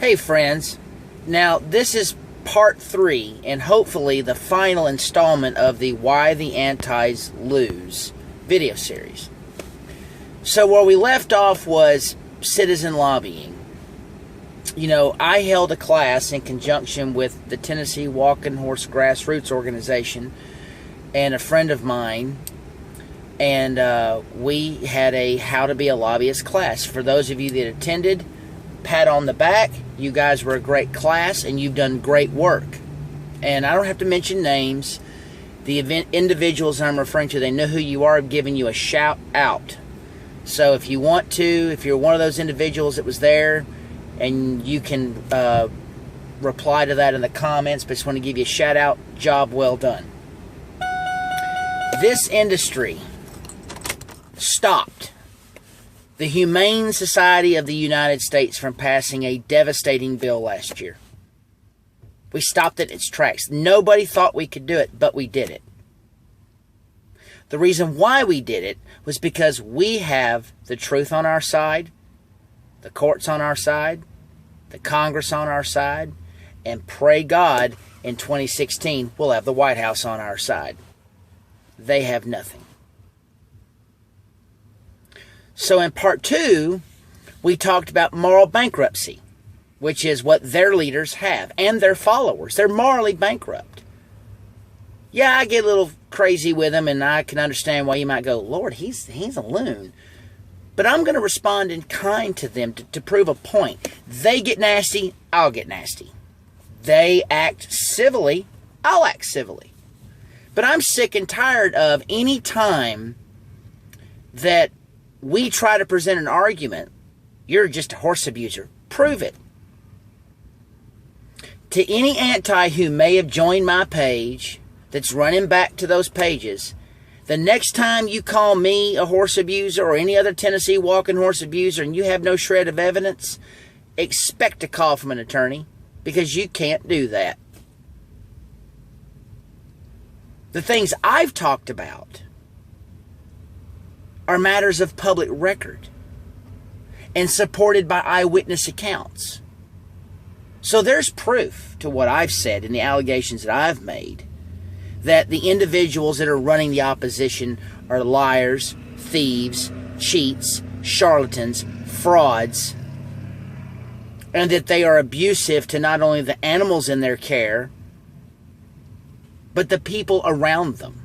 Hey friends, now this is part 3 and hopefully the final installment of the Why the Antis Lose video series. So where we left off was citizen lobbying. You know, I held a class in conjunction with the Tennessee Walking Horse Grassroots Organization and a friend of mine, and we had a How to Be a Lobbyist class. For those of you that attended, pat on the back. You guys were a great class and you've done great work. And I don't have to mention names. The individuals I'm referring to, they know who you are. I'm giving you a shout out. So if you want to, if you're one of those individuals that was there, and you can reply to that in the comments, but I just want to give you a shout out. Job well done. This industry stopped the Humane Society of the United States from passing a devastating bill last year. We stopped it in its tracks. Nobody thought we could do it, but we did it. The reason why we did it was because we have the truth on our side, the courts on our side, the Congress on our side, and pray God in 2016 we'll have the White House on our side. They have nothing. So in part 2, we talked about moral bankruptcy, which is what their leaders have, and their followers. They're morally bankrupt. Yeah, I get a little crazy with them, and I can understand why you might go, Lord, he's a loon. But I'm going to respond in kind to them to prove a point. They get nasty, I'll get nasty. They act civilly, I'll act civilly. But I'm sick and tired of any time that we try to present an argument, you're just a horse abuser. Prove it. To any anti who may have joined my page that's running back to those pages, the next time you call me a horse abuser or any other Tennessee walking horse abuser and you have no shred of evidence, expect a call from an attorney, because you can't do that. The things I've talked about are matters of public record and supported by eyewitness accounts. So there's proof to what I've said and the allegations that I've made, that the individuals that are running the opposition are liars, thieves, cheats, charlatans, frauds, and that they are abusive to not only the animals in their care, but the people around them.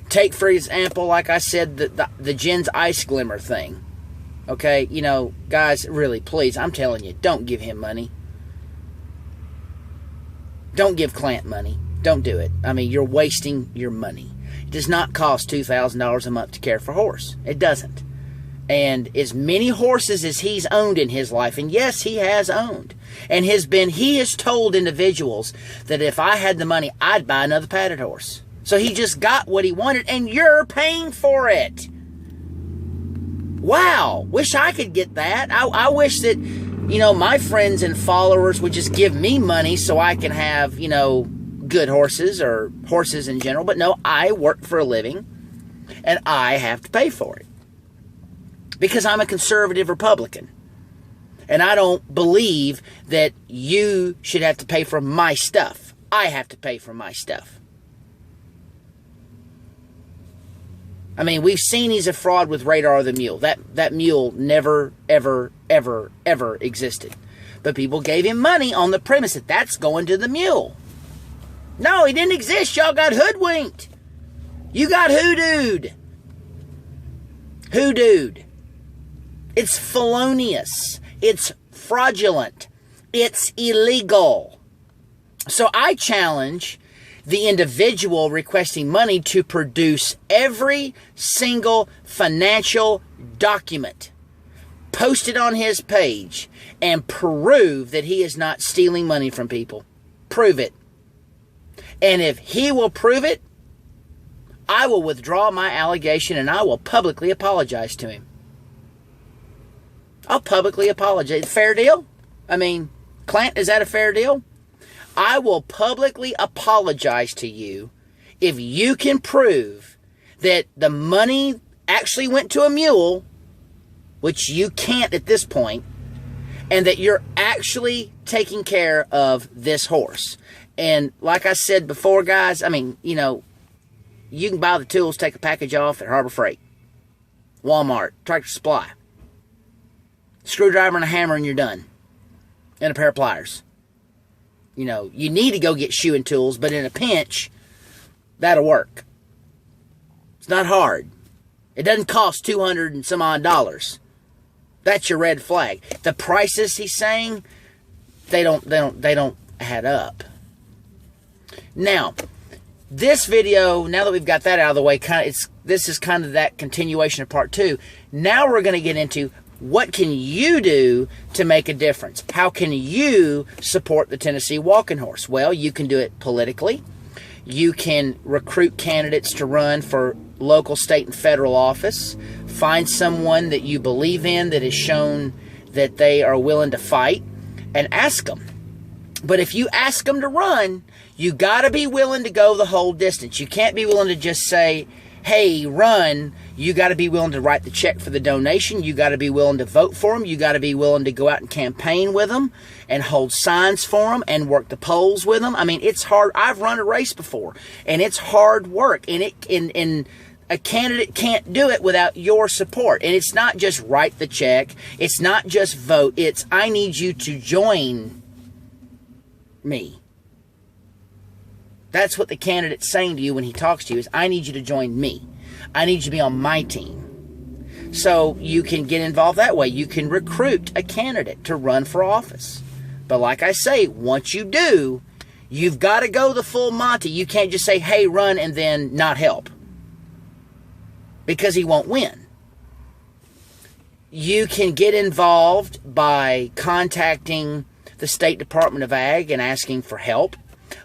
Take, for example, like I said, the Jen's Ice Glimmer thing. Okay, you know, guys, really, please, I'm telling you, don't give him money. Don't give Clant money. Don't do it. I mean, you're wasting your money. It does not cost $2,000 a month to care for a horse. It doesn't. And as many horses as he's owned in his life, and yes, he has owned, and he has told individuals that if I had the money, I'd buy another padded horse. So he just got what he wanted, and you're paying for it. Wow. Wish I could get that. I wish that, you know, my friends and followers would just give me money so I can have, you know, good horses or horses in general. But no, I work for a living, and I have to pay for it. Because I'm a conservative Republican. And I don't believe that you should have to pay for my stuff. I have to pay for my stuff. I mean, we've seen he's a fraud with Radar the Mule. That mule never, ever, ever, ever existed. But people gave him money on the premise that that's going to the mule. No, he didn't exist. Y'all got hoodwinked. You got hoodooed. Hoodooed. It's felonious. It's fraudulent. It's illegal. So I challenge the individual requesting money to produce every single financial document posted on his page and prove that he is not stealing money from people. Prove it. And if he will prove it, I will withdraw my allegation and I will publicly apologize to him. I'll publicly apologize. Fair deal? I mean, Clant, is that a fair deal? I will publicly apologize to you if you can prove that the money actually went to a mule which you can't at this point, and that you're actually taking care of this horse. And like I said before, guys, I mean, you know, you can buy the tools, take a package off at Harbor Freight, Walmart, Tractor Supply. Screwdriver and a hammer and you're done. And a pair of pliers. You know, you need to go get shoeing tools, but in a pinch, that'll work. It's not hard. It doesn't cost $200 and some odd. That's your red flag. The prices he's saying, they don't add up. Now, this video, now that we've got that out of the way, this is kind of that continuation of part 2. Now we're going to get into what can you do to make a difference? How can you support the Tennessee Walking Horse? Well, you can do it politically. You can recruit candidates to run for local, state, and federal office. Find someone that you believe in that has shown that they are willing to fight, and ask them. But if you ask them to run, you got to be willing to go the whole distance. You can't be willing to just say, hey, run. You got to be willing to write the check for the donation. You got to be willing to vote for them. You got to be willing to go out and campaign with them and hold signs for them and work the polls with them. I mean, it's hard. I've run a race before, and it's hard work. And a candidate can't do it without your support. And it's not just write the check. It's not just vote. It's I need you to join me. That's what the candidate's saying to you when he talks to you is, I need you to join me. I need you to be on my team. So you can get involved that way. You can recruit a candidate to run for office. But like I say, once you do, you've got to go the full Monty. You can't just say, hey, run, and then not help. Because he won't win. You can get involved by contacting the State Department of Ag and asking for help,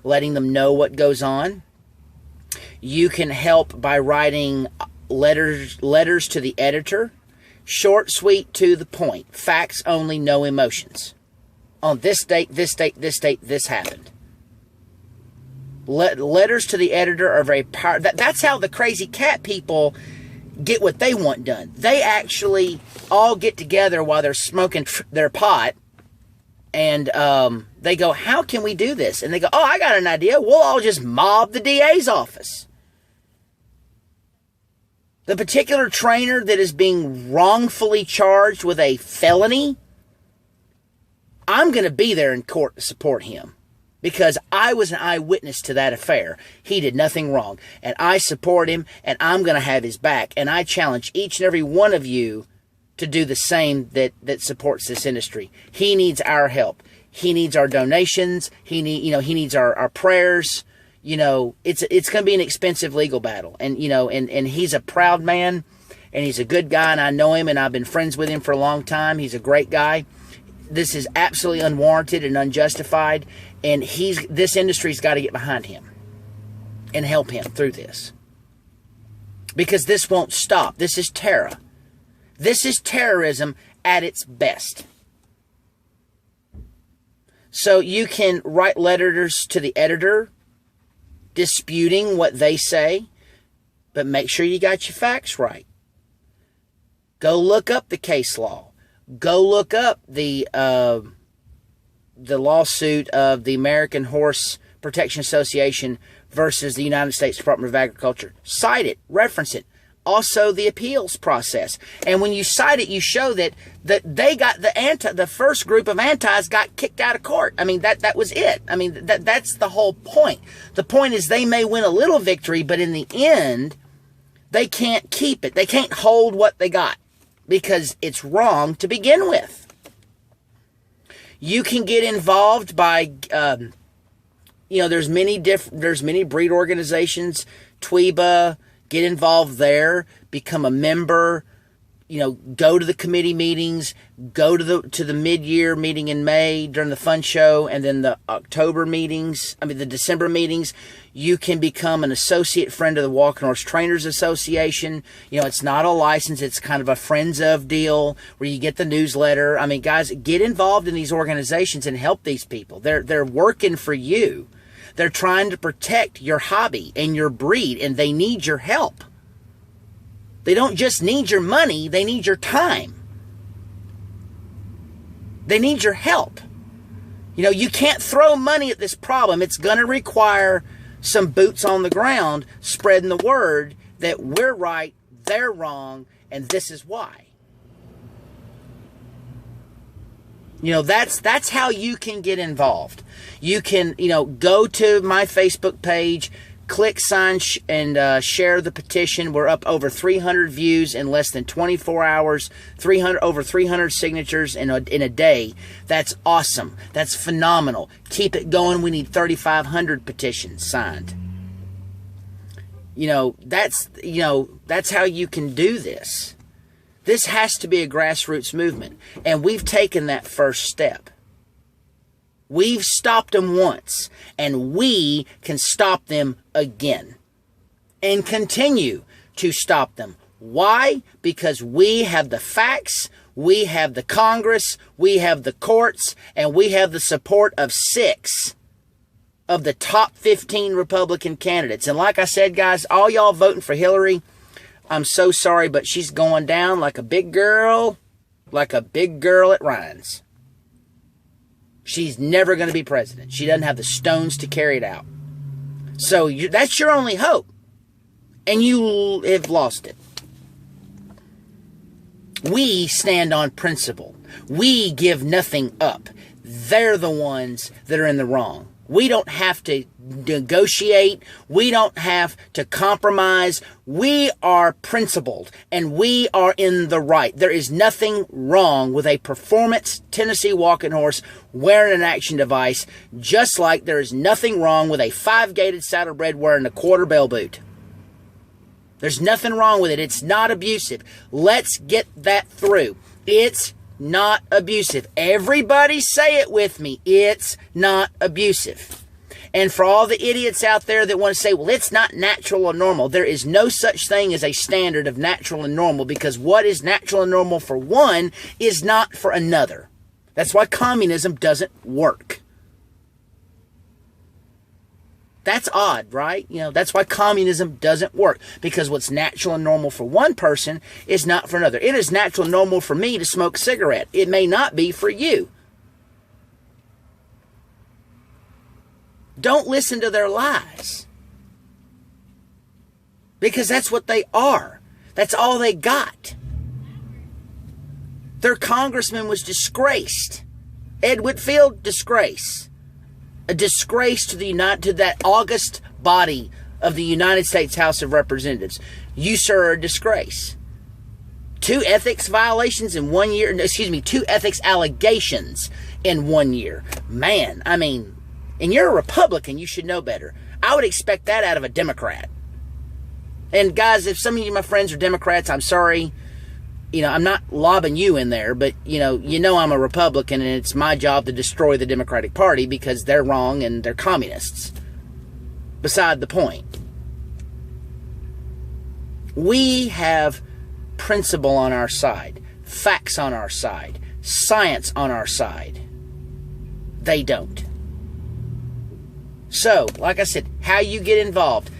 letting them know what goes on. You can help by writing letters to the editor. Short, sweet, to the point. Facts only, no emotions. On this date, this date, this date, this happened. Letters to the editor are very powerful. That's how the crazy cat people get what they want done. They actually all get together while they're smoking their pot, and they go, how can we do this? And they go, oh, I got an idea. We'll all just mob the DA's office. The particular trainer that is being wrongfully charged with a felony, I'm going to be there in court to support him. Because I was an eyewitness to that affair. He did nothing wrong. And I support him, and I'm going to have his back. And I challenge each and every one of you to do the same that supports this industry. He needs our help. He needs our donations. He needs our prayers. You know, it's going to be an expensive legal battle. And, you know, and he's a proud man, and he's a good guy, and I know him, and I've been friends with him for a long time. He's a great guy. This is absolutely unwarranted and unjustified, and this industry's got to get behind him and help him through this. Because this won't stop. This is terror. This is terrorism at its best. So you can write letters to the editor disputing what they say, but make sure you got your facts right. Go look up the case law. Go look up the lawsuit of the American Horse Protection Association versus the United States Department of Agriculture. Cite it, reference it. Also, the appeals process. And when you cite it, you show that they got the first group of antis got kicked out of court. I mean, that was it. I mean, that's the whole point. The point is they may win a little victory, but in the end, they can't keep it. They can't hold what they got because it's wrong to begin with. You can get involved by, there's many breed organizations, TWEBA. Get involved there, become a member, go to the committee meetings, go to the mid-year meeting in May during the fun show, and then the the December meetings. You can become an associate friend of the Walking Horse Trainers Association. It's not a license. It's kind of a friends of deal where you get the newsletter. I mean, guys, get involved in these organizations and help these people. They're working for you. They're trying to protect your hobby and your breed, and they need your help. They don't just need your money, they need your time. They need your help. You know, you can't throw money at this problem. It's going to require some boots on the ground spreading the word that we're right, they're wrong, and this is why. You know, that's how you can get involved. You can, you know, go to my Facebook page, click sign and share the petition. We're up over 300 views in less than 24 hours, over 300 signatures in a day. That's awesome. That's phenomenal. Keep it going. We need 3,500 petitions signed. You know, that's how you can do this. This has to be a grassroots movement, and we've taken that first step. We've stopped them once, and we can stop them again and continue to stop them. Why? Because we have the facts, we have the Congress, we have the courts, and we have the support of 6 of the top 15 Republican candidates. And like I said, guys, all y'all voting for Hillary, I'm so sorry, but she's going down like a big girl at Ryan's. She's never going to be president. She doesn't have the stones to carry it out. So that's your only hope. And you have lost it. We stand on principle. We give nothing up. They're the ones that are in the wrong. We don't have to negotiate. We don't have to compromise. We are principled and we are in the right. There is nothing wrong with a performance Tennessee walking horse wearing an action device, just like there is nothing wrong with a 5-gated saddlebred wearing a quarter bell boot. There's nothing wrong with it. It's not abusive. Let's get that through. It's not abusive. Everybody say it with me. It's not abusive. And for all the idiots out there that want to say, well, it's not natural or normal, there is no such thing as a standard of natural and normal, because what is natural and normal for one is not for another. That's why communism doesn't work. That's odd, right? You know, that's why communism doesn't work. Because what's natural and normal for one person is not for another. It is natural and normal for me to smoke a cigarette. It may not be for you. Don't listen to their lies. Because that's what they are. That's all they got. Their congressman was disgraced. Ed Whitfield, disgrace. A disgrace to that august body of the United States House of Representatives. You, sir, are a disgrace. 2 ethics violations in 1 year. 2 ethics allegations in 1 year. Man, I mean, and you're a Republican, you should know better. I would expect that out of a Democrat. And guys, if some of you, my friends, are Democrats, I'm sorry. You know, I'm not lobbing you in there, but, you know I'm a Republican, and it's my job to destroy the Democratic Party because they're wrong and they're communists. Beside the point. We have principle on our side, facts on our side, science on our side. They don't. So, like I said, how you get involved.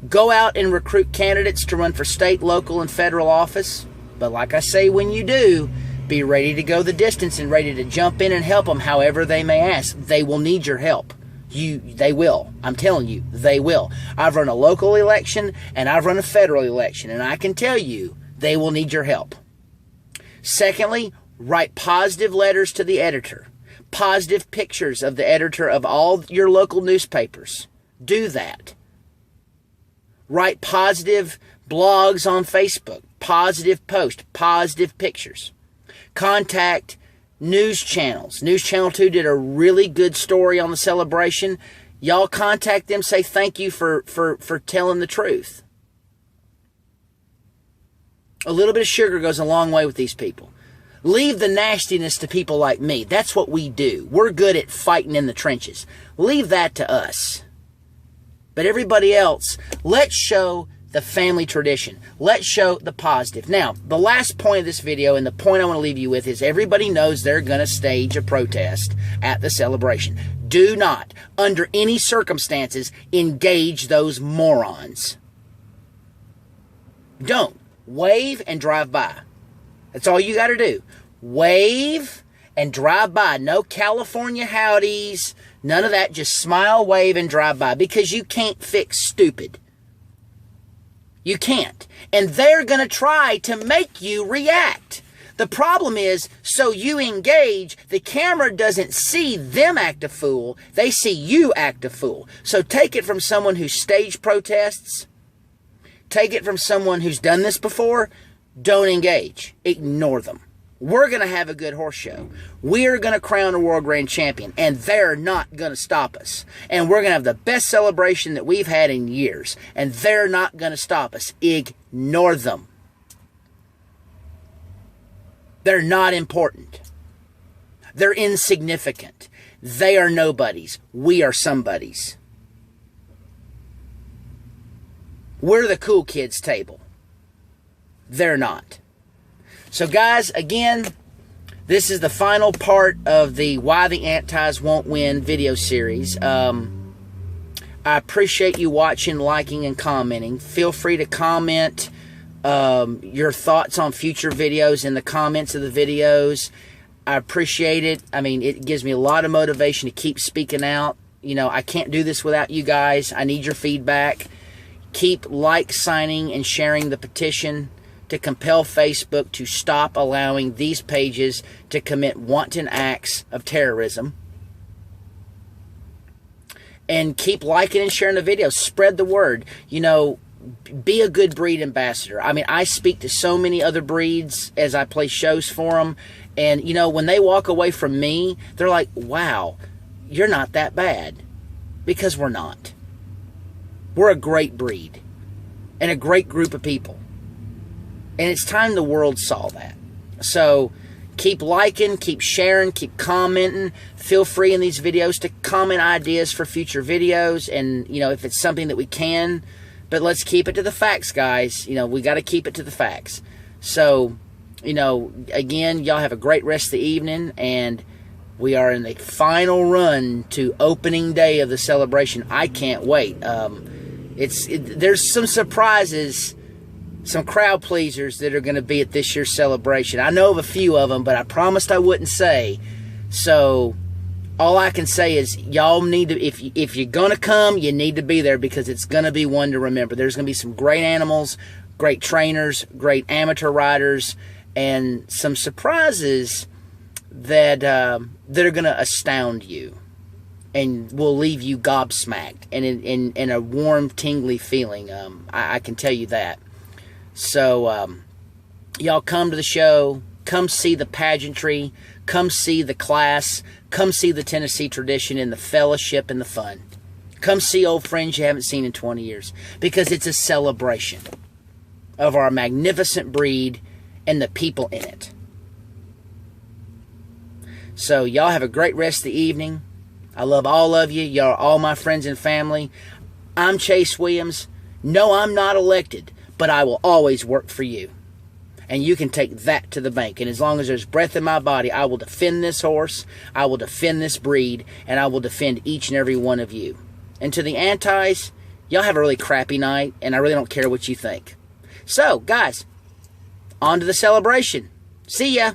Go out and recruit candidates to run for state, local, and federal office. But like I say, when you do, be ready to go the distance and ready to jump in and help them however they may ask. They will need your help. They will. I'm telling you, they will. I've run a local election and I've run a federal election, and I can tell you, they will need your help. Secondly, write positive letters to the editor. Positive pictures of the editor of all your local newspapers. Do that. Write positive blogs on Facebook. Positive post, positive pictures. Contact news channels. News Channel 2 did a really good story on the celebration. Y'all contact them, say thank you for telling the truth. A little bit of sugar goes a long way with these people. Leave the nastiness to people like me. That's what we do. We're good at fighting in the trenches. Leave that to us. But everybody else, let's show the family tradition. Let's show the positive. Now, the last point of this video, and the point I want to leave you with, is everybody knows they're going to stage a protest at the celebration. Do not, under any circumstances, engage those morons. Don't. Wave and drive by. That's all you got to do. Wave and drive by. No California howdies, none of that. Just smile, wave, and drive by, because you can't fix stupid. You can't. And they're going to try to make you react. The problem is, so you engage, the camera doesn't see them act a fool. They see you act a fool. So take it from someone who staged protests. Take it from someone who's done this before. Don't engage. Ignore them. We're going to have a good horse show. We're going to crown a world grand champion, and they're not going to stop us. And we're going to have the best celebration that we've had in years, and they're not going to stop us. Ignore them. They're not important. They're insignificant. They are nobodies. We are somebodies. We're the cool kids table. They're not. So guys, again, this is the final part of the Why the Antis Won't Win video series. I appreciate you watching, liking, and commenting. Feel free to comment your thoughts on future videos in the comments of the videos. I appreciate it. I mean, it gives me a lot of motivation to keep speaking out. You know, I can't do this without you guys. I need your feedback. Keep signing and sharing the petition to compel Facebook to stop allowing these pages to commit wanton acts of terrorism. And keep liking and sharing the videos. Spread the word. You know, be a good breed ambassador. I mean, I speak to so many other breeds as I play shows for them. And, you know, when they walk away from me, they're like, wow, you're not that bad. Because we're not. We're a great breed. And a great group of people. And it's time the world saw that. So keep liking, keep sharing, keep commenting. Feel free in these videos to comment ideas for future videos. And, you know, if it's something that we can. But let's keep it to the facts, guys. You know, we got to keep it to the facts. So, you know, again, y'all have a great rest of the evening. And we are in the final run to opening day of the celebration. I can't wait. There's some surprises, some crowd pleasers that are going to be at this year's celebration. I know of a few of them, but I promised I wouldn't say. So all I can say is y'all need to, if you're going to come, you need to be there, because it's going to be one to remember. There's going to be some great animals, great trainers, great amateur riders, and some surprises that are going to astound you and will leave you gobsmacked and in a warm, tingly feeling. I can tell you that. So, y'all come to the show, come see the pageantry, come see the class, come see the Tennessee tradition and the fellowship and the fun. Come see old friends you haven't seen in 20 years, because it's a celebration of our magnificent breed and the people in it. So, y'all have a great rest of the evening. I love all of you. Y'all are all my friends and family. I'm Chase Williams. No, I'm not elected, but I will always work for you. And you can take that to the bank. And as long as there's breath in my body, I will defend this horse, I will defend this breed, and I will defend each and every one of you. And to the Antis, y'all have a really crappy night, and I really don't care what you think. So, guys, on to the celebration. See ya.